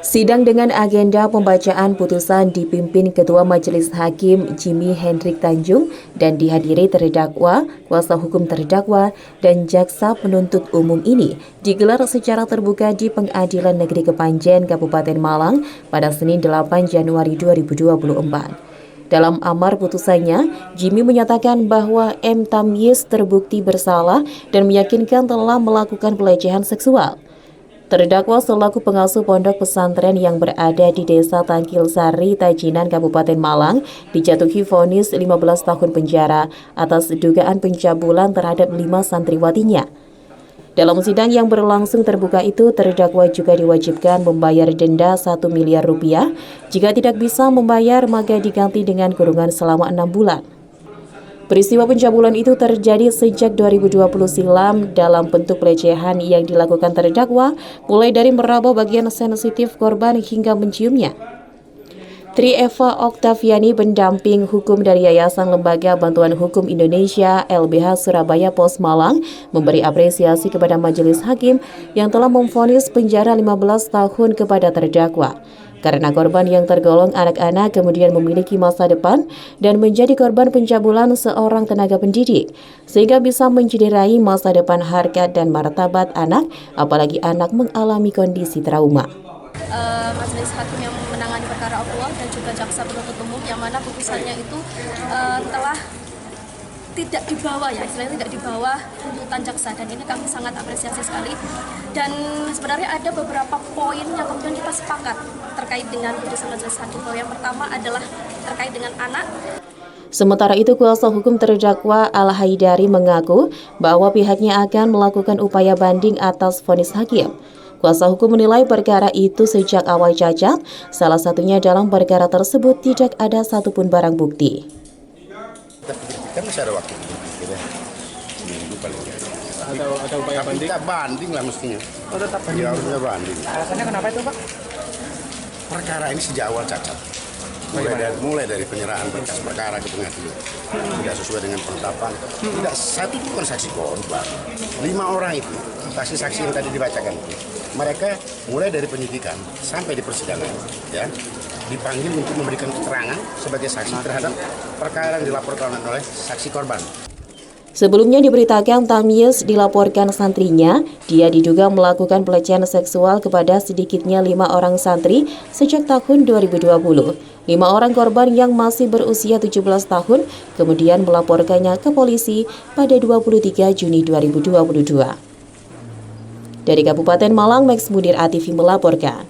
Sidang dengan agenda pembacaan putusan dipimpin Ketua Majelis Hakim Jimmy Hendrik Tanjung dan dihadiri terdakwa, kuasa hukum terdakwa, dan jaksa penuntut umum ini digelar secara terbuka di Pengadilan Negeri Kepanjen, Kabupaten Malang pada Senin 8 Januari 2024. Dalam amar putusannya, Jimmy menyatakan bahwa M. Tamyiz terbukti bersalah dan meyakinkan telah melakukan pelecehan seksual. Terdakwa selaku pengasuh pondok pesantren yang berada di Desa Tangkil Sari, Tajinan, Kabupaten Malang, dijatuhi vonis 15 tahun penjara atas dugaan pencabulan terhadap 5 santriwatinya. Dalam sidang yang berlangsung terbuka itu, terdakwa juga diwajibkan membayar denda 1 miliar rupiah. Jika tidak bisa membayar, maka diganti dengan kurungan selama 6 bulan. Peristiwa pencabulan itu terjadi sejak 2020 silam dalam bentuk pelecehan yang dilakukan terdakwa, mulai dari meraba bagian sensitif korban hingga menciumnya. Tri Eva Oktaviani, pendamping hukum dari Yayasan Lembaga Bantuan Hukum Indonesia LBH Surabaya Pos Malang, memberi apresiasi kepada majelis hakim yang telah memvonis penjara 15 tahun kepada terdakwa. Karena korban yang tergolong anak-anak kemudian memiliki masa depan dan menjadi korban pencabulan seorang tenaga pendidik, sehingga bisa mencederai masa depan harkat dan martabat anak, apalagi anak mengalami kondisi trauma. Majelis hakim yang menangani perkara aktual dan juga jaksa penuntut umum yang mana putusannya itu telah tidak dibawa istilahnya tidak dibawa tuntutan jaksa, dan ini kami sangat apresiasi sekali. Dan sebenarnya ada beberapa poin yang kemudian kita sepakat terkait dengan putusan majelis hakim. Yang pertama adalah terkait dengan anak. Sementara itu, kuasa hukum terdakwa Al-Haidari mengaku bahwa pihaknya akan melakukan upaya banding atas vonis hakim. Kuasa hukum menilai perkara itu sejak awal cacat, salah satunya dalam perkara tersebut tidak ada satupun barang bukti. Kan masih ada waktu, seminggu paling. Ada upaya banding? Kita banding lah mestinya. Oh, tetap banding? Ya, harusnya banding. Alasannya kenapa itu, Pak? Perkara ini sejak awal cacat. Mulai dari penyerahan berkas perkara ke pengadilan. Tidak sesuai dengan penetapan. Tidak satu itu bukan saksi korban. 5 orang itu, saksi-saksi yang tadi dibacakan itu, mereka mulai dari penyidikan sampai di persidangan, ya, dipanggil untuk memberikan keterangan sebagai saksi terhadap perkara yang dilaporkan oleh saksi korban. Sebelumnya diberitakan Tamyiz dilaporkan santrinya, dia diduga melakukan pelecehan seksual kepada sedikitnya 5 orang santri sejak tahun 2020. 5 orang korban yang masih berusia 17 tahun kemudian melaporkannya ke polisi pada 23 Juni 2022. Dari Kabupaten Malang, Max Mudir ATV melaporkan.